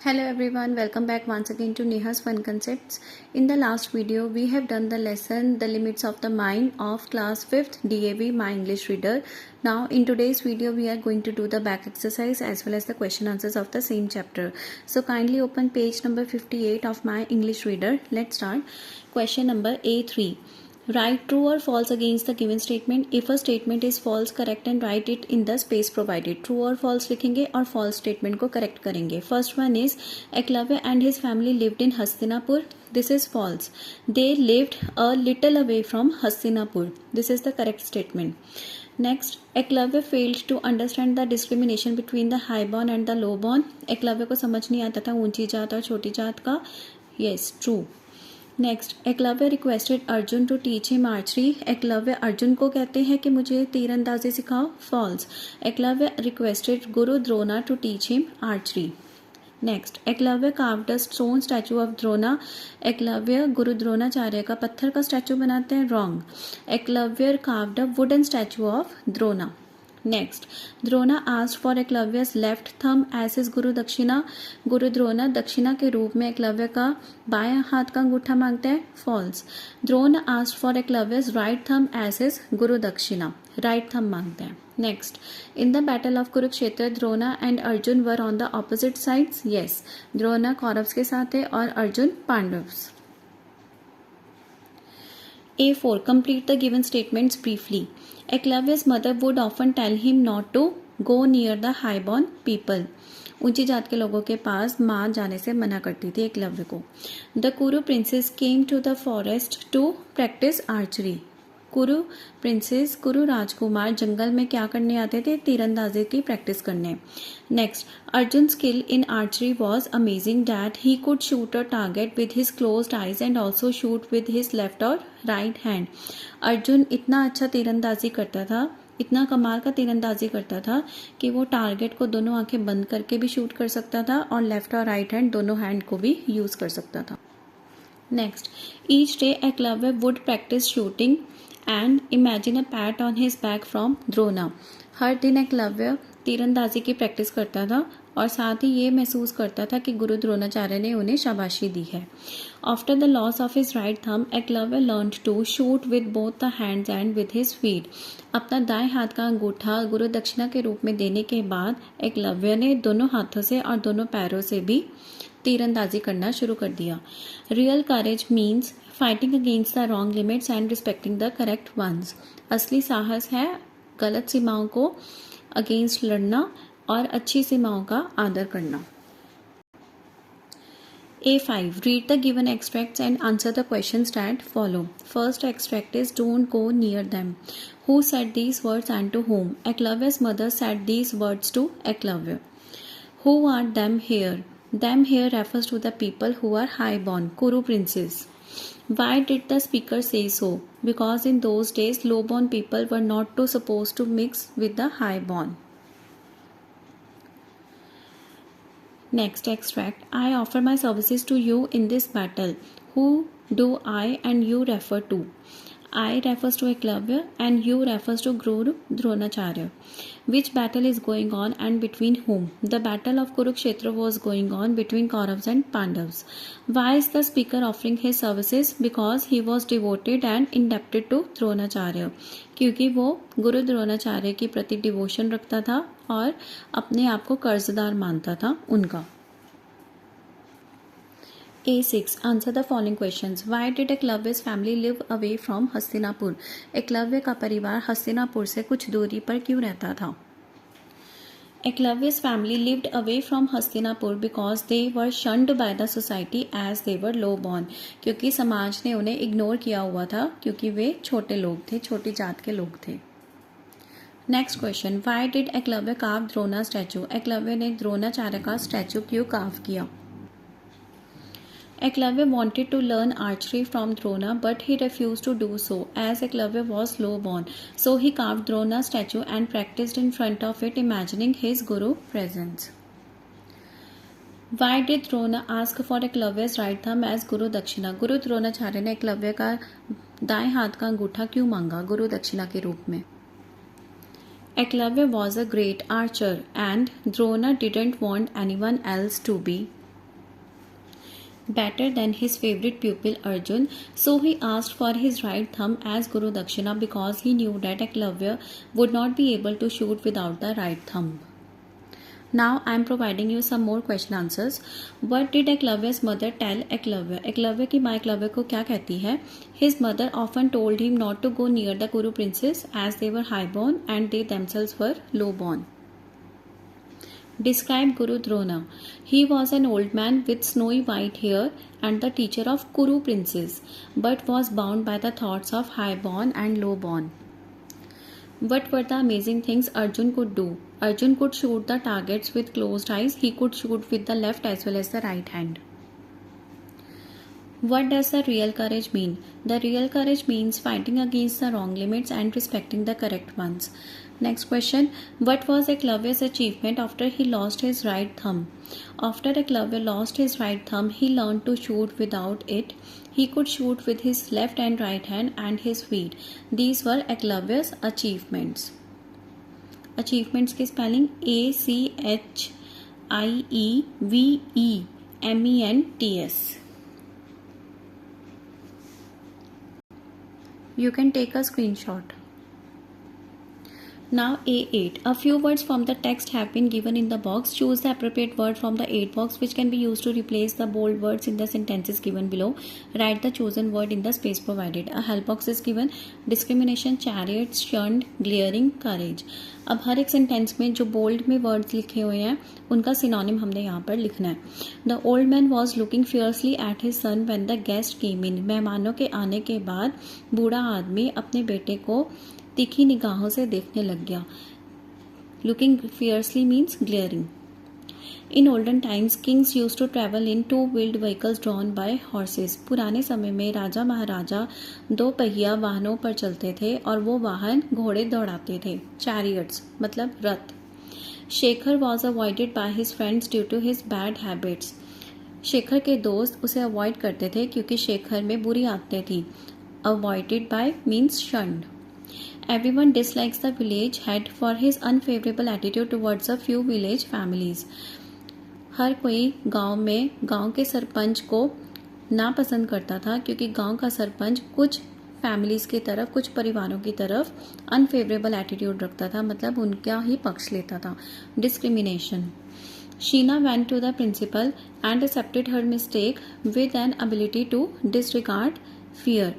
Hello everyone, welcome back once again to Neha's Fun Concepts. In the last video, we have done the lesson The Limits of the Mind of class 5th DAV My English Reader. Now in today's video, we are going to do the back exercise as well as the question answers of the same chapter. So kindly open page number 58 of My English Reader. Let's start. Question number A3. Write true or false against the given statement. If a statement is false, correct and write it in the space provided. True और false लिखेंगे और false statement को correct करेंगे. First one is Eklavya and his family lived in Hastinapur. This is false. They lived a little away from Hastinapur. This is the correct statement. Next, Eklavya failed to understand the discrimination between the high born and the low born. Eklavya को समझ नहीं आता था ऊंची जात और छोटी जात का. Yes, true. Next, Eklavya requested Arjun to teach him archery. Eklavya Arjun को कहते हैं कि मुझे तीरंदाजी सिखाओ. False. Eklavya requested guru Drona to teach him archery. Next, Eklavya carved a stone statue of Drona. Eklavya guru Dronacharya का पत्थर का स्टैचू बनाते हैं. Wrong. Eklavya carved a wooden statue of Drona. Next, Drona asked for Eklavya's left thumb as his guru dakshina. गुरु द्रोणा दक्षिणा के रूप में एकलव्य का बायां हाथ का अंगूठा मांगते हैं. False. Drona asked for Eklavya's right thumb as his guru dakshina. Right thumb मांगते हैं. Next, in the battle of Kurukshetra Drona and Arjun were on the opposite sides. Yes, Drona Kauravs के साथ है और Arjun Pandavas. A4. Complete the given statements briefly. Eklavya's mother would often tell him not to go near the high-born people. ऊंची जात के लोगों के पास माँ जाने से मना करती थी एकलव्य को. The Kuru princess came to the forest to practice archery. कुरु प्रिंसेस कुरु राजकुमार जंगल में क्या करने आते थे? तीरंदाजी की प्रैक्टिस करने. Next, Arjun skill in archery was amazing that he could shoot a target with his closed eyes and also shoot with his left और राइट हैंड. अर्जुन इतना अच्छा तीरंदाजी करता था, इतना कमाल का तीरंदाजी करता था कि वो टारगेट को दोनों आंखें बंद करके भी शूट कर सकता था और लेफ्ट और राइट हैंड दोनों हैंड को भी यूज कर सकता था. Next, each day Eklavya would practice shooting and imagine a pat on his back from Drona. हर दिन एकलव्य तीरंदाजी की प्रैक्टिस करता था और साथ ही ये महसूस करता था कि गुरु द्रोणाचार्य ने उन्हें शाबाशी दी है. After the loss of his right thumb Eklavya learned to shoot with both the hands and with his feet. अपना दाएं हाथ का अंगूठा गुरु दक्षिणा के रूप में देने के बाद एकलव्य ने दोनों हाथों से और दोनों पैरों से भी तीरंदाजी करना शुरू कर दिया. Real courage means fighting against the wrong limits and respecting the correct ones. असली साहस है गलत सीमाओं को अगेंस्ट लड़ना और अच्छी सीमाओं का आदर करना. A5. Read the given extracts and answer the questions that follow. First extract is don't go near them. Who said these words and to whom? Eklavya's mother said these words to Eklavya. Who are them here? Them here refers to the people who are high-born, Kuru princes. Why did the speaker say so? Because in those days, low-born people were not too supposed to mix with the high-born. Next extract. I offer my services to you in this battle. Who do I and you refer to? I refers to Eklavya and you refers to Guru Dronacharya. Which battle is going on and between whom? The battle of Kurukshetra was going on between Kauravas and Pandavas. Why is the speaker offering his services? Because he was devoted and indebted to Dronacharya. क्योंकि वो गुरु द्रोणाचार्य के प्रति devotion रखता था और अपने आप को कर्जदार मानता था उनका. A6. Answer the following questions. Why did Eklavya's family live away from Hastinapur? Eklavya का परिवार हस्तिनापुर से कुछ दूरी पर क्यों रहता था? Eklavya's family lived away from Hastinapur because they were shunned by the society as they were low born. क्योंकि समाज ने उन्हें इग्नोर किया हुआ था क्योंकि वे छोटे लोग थे, छोटी जात के लोग थे. Next question. Why did Eklavya carve Drona statue? Eklavya ने द्रोणाचार्य का स्टैचू क्यों कार्व किया? Eklavya wanted to learn archery from Drona, but he refused to do so as Eklavya was low-born. So he carved Drona's statue and practiced in front of it, imagining his guru presence. Why did Drona ask for Eklavya's right thumb as Guru Dakshina? गुरु द्रोणाचार्य ने एकलव्य का दाएं हाथ का अंगूठा क्यों मांगा गुरु दक्षिणा के रूप में? Eklavya was a great archer and Drona didn't want anyone else to be better than his favorite pupil Arjun, so he asked for his right thumb as Guru Dakshina because he knew that Eklavya would not be able to shoot without the right thumb. Now I am providing you some more question answers. What did Eklavya's mother tell Eklavya? Eklavya की माँ एकलव्य को क्या कहती है? His mother often told him not to go near the Kuru princes as they were highborn and they themselves were lowborn. Describe Guru Drona. He was an old man with snowy white hair and the teacher of Kuru princes, but was bound by the thoughts of highborn and lowborn. What were the amazing things Arjun could do? Arjun could shoot the targets with closed eyes. He could shoot with the left as well as the right hand. What does the real courage mean? The real courage means fighting against the wrong limits and respecting the correct ones. Next question. What was Eklavya's achievement after he lost his right thumb? After Eklavya lost his right thumb, he learned to shoot without it. He could shoot with his left and right hand and his feet. These were Eklavya's achievements. Achievements की spelling ACHIEVEMENTS. You can take a screenshot. Now A8. A few words from the text have been given in the box. Choose the appropriate word from the 8 box which can be used to replace the bold words in the sentences given below. Write the chosen word in the space provided. A help box is given. Discrimination, chariot, shunned, glaring, courage. अब हर एक sentence में जो bold में words लिखे हुए हैं उनका synonym हमने यहाँ पर लिखना है. The old man was looking fiercely at his son when the guest came in. मेहमानों के आने के बाद बूढ़ा आदमी अपने बेटे को तीखी निगाहों से देखने लग गया. Looking fiercely means glaring. In olden times kings use to travel in 2 wheeled vehicles drawn by horses. पुराने समय में राजा महाराजा 2 पहिया वाहनों पर चलते थे और वो वाहन घोड़े दौड़ाते थे. चैरियट्स मतलब रथ. Shekhar was avoided by his friends due to his bad habits. Shekhar के दोस्त उसे अवॉइड करते थे क्योंकि शेखर में बुरी आदतें थी. Avoided by means shunned. Everyone dislikes the village head for his unfavorable attitude towards a few village families. हर कोई गांव के सरपंच को नापसंद करता था क्योंकि गांव का सरपंच कुछ फैमिलीज की तरफ, कुछ परिवारों की तरफ अनफेवरेबल एटीट्यूड रखता था, मतलब उनका ही पक्ष लेता था. Discrimination. Sheena went to the principal and accepted her mistake with an ability to disregard fear.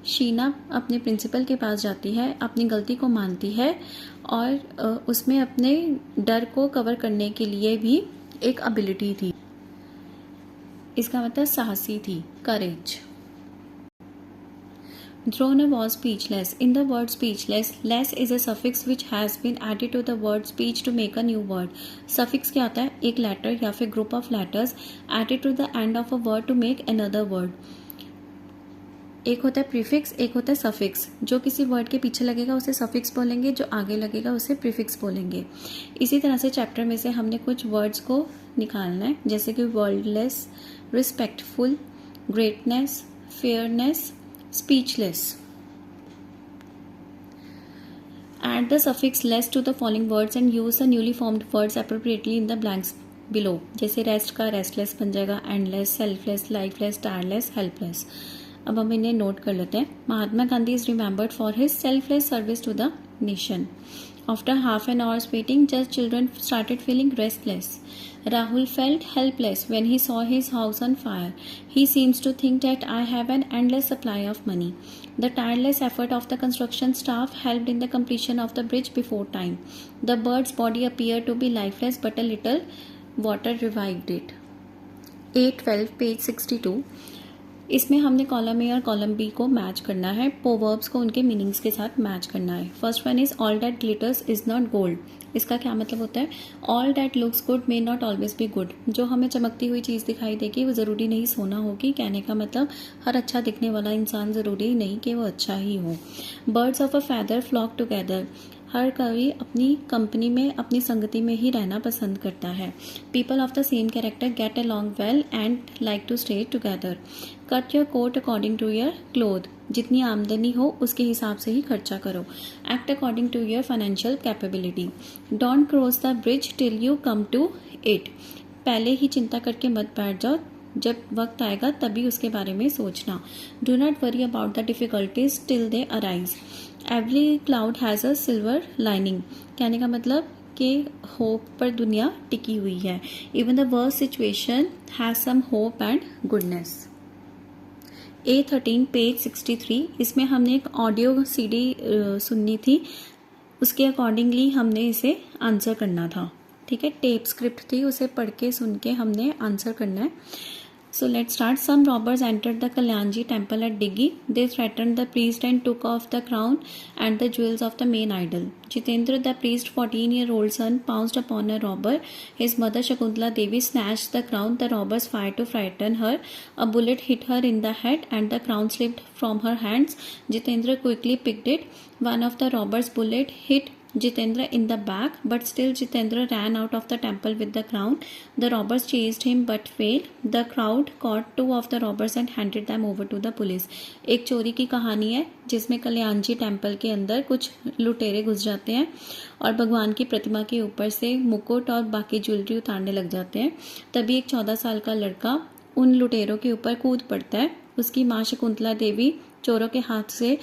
Sheena अपने प्रिंसिपल के पास जाती है, अपनी गलती को मानती है और उसमें अपने डर को कवर करने के लिए भी एक एबिलिटी थी. इसका मतलब साहसी थी, करेज. Drona was speechless. In the word speechless, less is a suffix which has been added to the word speech to make a new word. Suffix क्या होता है? एक letter या फिर group of letters added to the end of a word to make another word. एक होता है prefix, एक होता है सफिक्स. जो किसी वर्ड के पीछे लगेगा उसे सफिक्स बोलेंगे, जो आगे लगेगा उसे प्रीफिक्स बोलेंगे. इसी तरह से चैप्टर में से हमने कुछ वर्ड्स को निकालना है, जैसे कि wordless, respectful, greatness, fairness, speechless. Add the suffix less to the following words and use the newly formed words appropriately in the blanks below. जैसे रेस्ट का रेस्टलेस बन जाएगा endless, selfless, lifeless, tireless, helpless. अब हम इन्हें note कर लेते हैं. Mahatma Gandhi is remembered for his selfless service to the nation. After half an hours waiting, just children started feeling restless. Rahul felt helpless when he saw his house on fire. He seems to think that I have an endless supply of money. The tireless effort of the construction staff helped in the completion of the bridge before time. The bird's body appeared to be lifeless, but a little water revived it. 812 page 62. इसमें हमने column A और column B को match करना है, proverbs को उनके meanings के साथ मैच करना है. First one is all that glitters is not gold. इसका क्या मतलब होता है? All that looks good may not always be good. जो हमें चमकती हुई चीज़ दिखाई देगी वो ज़रूरी नहीं सोना होगी. कहने का मतलब हर अच्छा दिखने वाला इंसान ज़रूरी नहीं कि वो अच्छा ही हो. Birds of a feather flock together. हर कोई अपनी कंपनी में, अपनी संगति में ही रहना पसंद करता है. People of the same character get along well and like to stay together. Cut your coat according to your cloth. जितनी आमदनी हो उसके हिसाब से ही खर्चा करो. Act according to your financial capability. Don't cross the bridge till you come to it. पहले ही चिंता करके मत बैठ जाओ, जब वक्त आएगा तभी उसके बारे में सोचना। Do not worry about the difficulties till they arise. Every cloud has a silver lining. कहने का मतलब कि होप पर दुनिया टिकी हुई है। Even the worst situation has some hope and goodness. A13 page 63। इसमें हमने एक ऑडियो CD सुननी थी, उसके अकॉर्डिंगली हमने इसे आंसर करना था। ठीक है, टेप स्क्रिप्ट थी, उसे पढ़ के सुन के हमने आंसर करना है। So let's start. Some robbers entered the Kalyanji temple at Diggi. They threatened the priest and took off the crown and the jewels of the main idol. Jitendra, the priest's 14-year-old son, pounced upon a robber. His mother Shakuntala Devi snatched the crown. The robbers fired to frighten her. A bullet hit her in the head and the crown slipped from her hands. Jitendra quickly picked it. One of the robbers' bullet hit Jitendra in the back, but still Jitendra ran out of the temple with the crown. The robbers chased him but failed. The crowd caught 2 of the robbers and handed them over to the police. एक चोरी की कहानी है जिसमें Kalyanji temple के अंदर कुछ लुटेरे घुस जाते हैं और भगवान की प्रतिमा के ऊपर से मुकुट और बाकी ज्वेलरी उतारने लग जाते हैं। तभी एक 14 साल का लड़का उन लुटेरों के ऊपर कूद पड़ता है। उसकी माँ शकुंतला देवी चोरों के हाथ से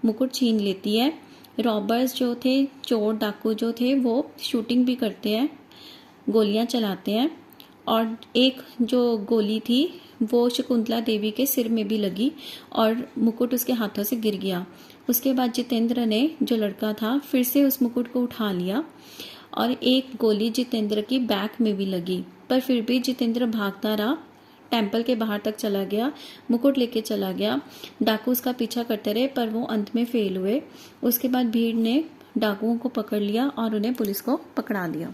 मुकुट छीन लेती है। रॉबर्स जो थे, चोर डाकू जो थे, वो शूटिंग भी करते हैं, गोलियां चलाते हैं और एक जो गोली थी वो शकुंतला देवी के सिर में भी लगी और मुकुट उसके हाथों से गिर गया। उसके बाद जितेंद्र ने, जो लड़का था, फिर से उस मुकुट को उठा लिया और एक गोली जितेंद्र की बैक में भी लगी, पर फिर भी जितेंद्र भागता रहा, टेम्पल के बाहर तक चला गया, मुकुट लेके चला गया। डाकू उसका पीछा करते रहे पर वो अंत में फेल हुए। उसके बाद भीड़ ने डाकुओं को पकड़ लिया और उन्हें पुलिस को पकड़ा दिया।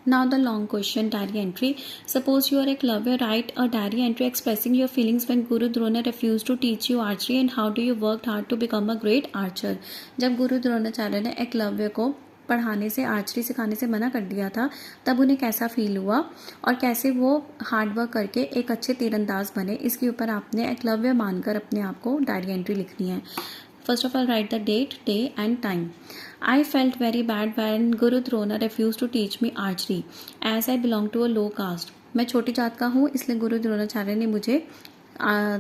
Now the long question, diary entry. Suppose you are a Eklavya, write a diary entry expressing your feelings when Guru Drona refused to teach you archery and how do you worked hard to become a great archer. जब गुरु द्रोणाचार्य ने एकलव्य को पढ़ाने से, archery सिखाने से मना कर दिया था, तब उन्हें कैसा फील हुआ और कैसे वो हार्डवर्क करके एक अच्छे तीरंदाज बने, इसके ऊपर आपने एकलव्य मानकर अपने आप को डायरी एंट्री लिखनी है। First of all write the date, day and time. I felt very bad when Guru Drona refused to teach me archery as I belong to a low caste. मैं छोटी जात का हूँ, इसलिए गुरु द्रोणाचार्य ने मुझे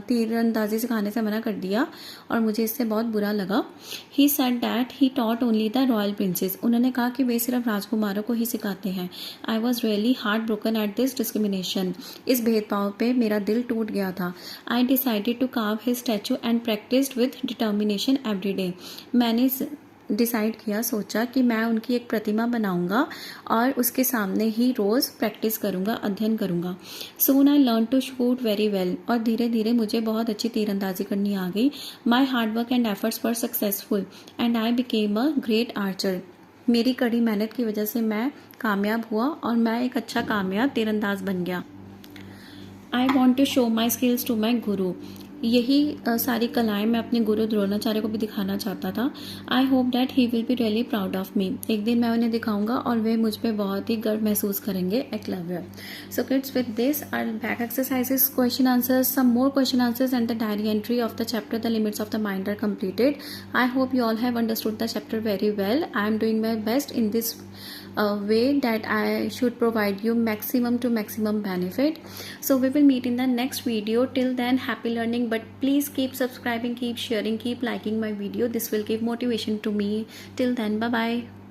तीरंदाजी सिखाने से मना कर दिया और मुझे इससे बहुत बुरा लगा। He said that he taught only the royal princes. उन्होंने कहा कि वे सिर्फ राजकुमारों को ही सिखाते हैं। I was really heartbroken at this discrimination. इस भेदभाव पे मेरा दिल टूट गया था। I decided to carve his statue and practiced with determination every day. मैंने डिसाइड किया, सोचा कि मैं उनकी एक प्रतिमा बनाऊंगा और उसके सामने ही रोज़ प्रैक्टिस करूंगा, अध्ययन करूंगा। Soon I learn to shoot very well. और धीरे धीरे मुझे बहुत अच्छी तीरंदाजी करनी आ गई। My hard work and efforts were successful and I became a great Archer. मेरी कड़ी मेहनत की वजह से मैं कामयाब हुआ और मैं एक अच्छा कामयाब तीरंदाज बन गया। I want to show my skills to my guru. यही सारी कलाएं मैं अपने गुरु द्रोणाचार्य को भी दिखाना चाहता था। I hope that he will be really proud of me. एक दिन मैं उन्हें दिखाऊंगा और वे मुझ पर बहुत ही गर्व महसूस करेंगे, Eklavya. So kids, with this our back exercises, question answers, some more question answers and the diary entry of the chapter the limits of the mind are completed. I hope you all have understood the chapter very well. I am doing my best in this way that I should provide you maximum to maximum benefit. So we will meet in the next video. Till then, happy learning, but please keep subscribing, keep sharing, keep liking my video. This will give motivation to me. Till then, bye bye.